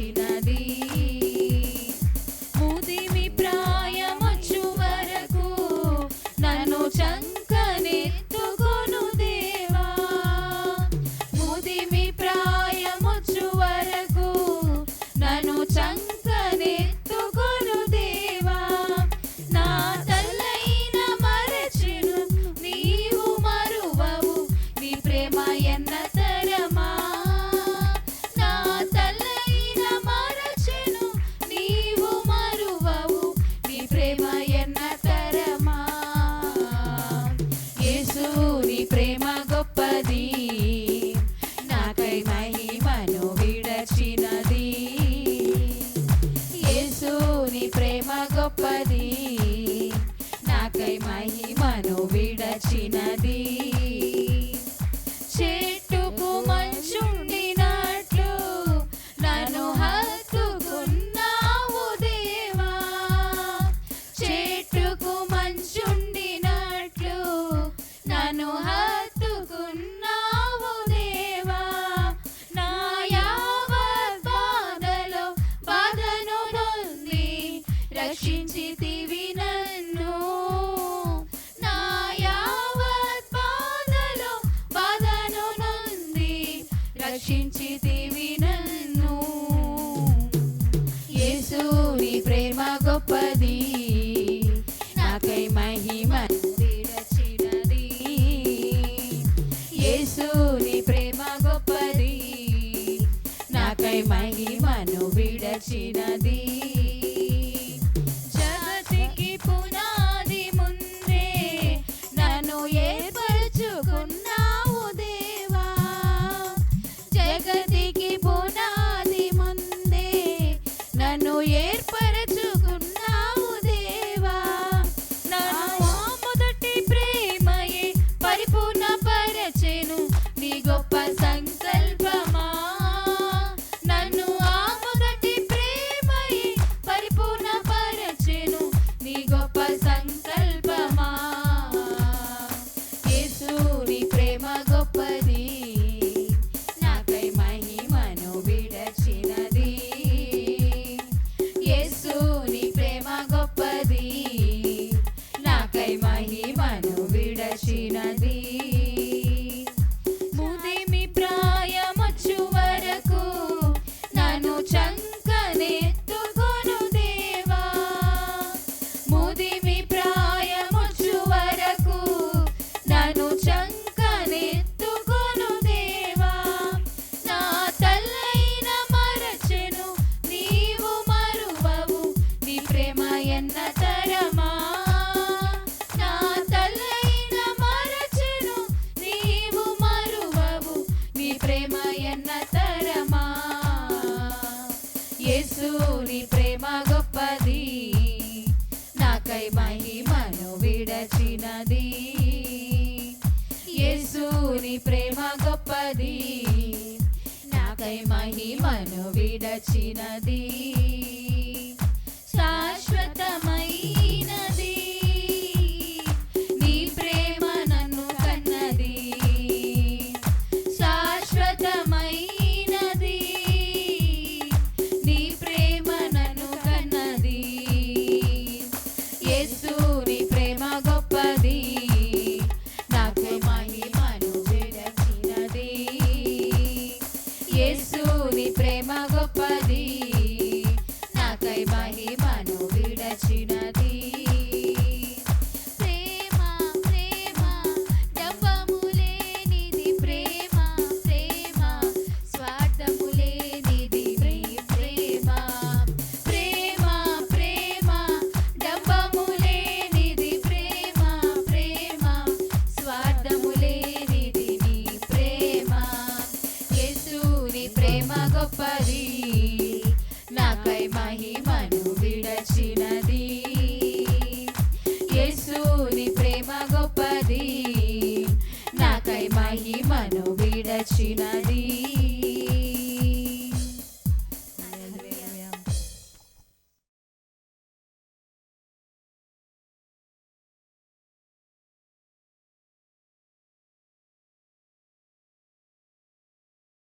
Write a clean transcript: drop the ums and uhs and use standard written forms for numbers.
విడచినది. ముదిమి ప్రాయమొచ్చు వరకు నన్ను చంకనెత్తుకొను దేవా. ముదిమి ప్రాయమొచ్చు వరకు నన్ను చంకనెత్తుకొను దేవా. నా తల్లైన మరచెను నీవు మరువవు, నీ ప్రేమ ఎన్న తరమా. నా తల్లైన మరచెను నీవు మరువవు, నీ ప్రేమ ఎన్న తరమా. యేసు నీ ప్రేమ గొప్పది, నాకై మహిమను విడచినది. యేసు నీ ప్రేమ గొప్పది, నాకై మహిమను విడచినది. చెట్టుకు మంచుండినట్లు నన్ను హత్తుకున్నావు దేవా. చెట్టుకు మంచుండినట్లు నన్ను హత్తుకున్నావు దేవా. నా యావత్ బాధను పొంది రక్షించితివి నన్ను. నా యావత్ బాధను పొంది రక్షించితివి నన్ను. యేసు నీ ప్రేమ గొప్పది, నాకై మహిమను విడచినది. యేసు నీ ప్రేమ గొప్పది, నాకై మహిమను విడచినది. జగతికి పునాది ముందే నన్ను ఏర్పరచుకున్నావు దేవా. జగతికి పునాది ముందే నన్ను ఏర్పరచుకున్నావు దేవా. నన్ను మొదటి ప్రేమయే పరిపూర్ణ పరచెను నీ గొప్ప సంకల్పమా. నన్ను ఆ మొదటి ప్రేమయే పరిపూర్ణ పరచెను నీ గొప్ప సంకల్పమా. యేసు నీ ప్రేమ గొప్పది, నాకై మహిమను విడచినది. యేసు నీ ప్రేమ గొప్పది, నాకై మహిమను విడచినది. ముదిమి ప్రాయమొచ్చు వరకు నన్ను చంకనెత్తుకొను దేవా. ముదిమి ప్రాయమొచ్చు వరకు నన్ను చంకనెత్తుకొను దేవా. నా తల్లైన మరచెను నీవు మరువవు, నీ ప్రేమ ఎన్న తరమా. నా తల్లైన మరచెను నీవు మరువవు, నీ ప్రేమ ఎన్న తరమా. యేసు నీ ప్రేమ గొప్పది, నాకై మహిమను విడచినది. యేసు నీ ప్రేమ గొప్పది, నాకై మహిమను విడచినది. శాశ్వత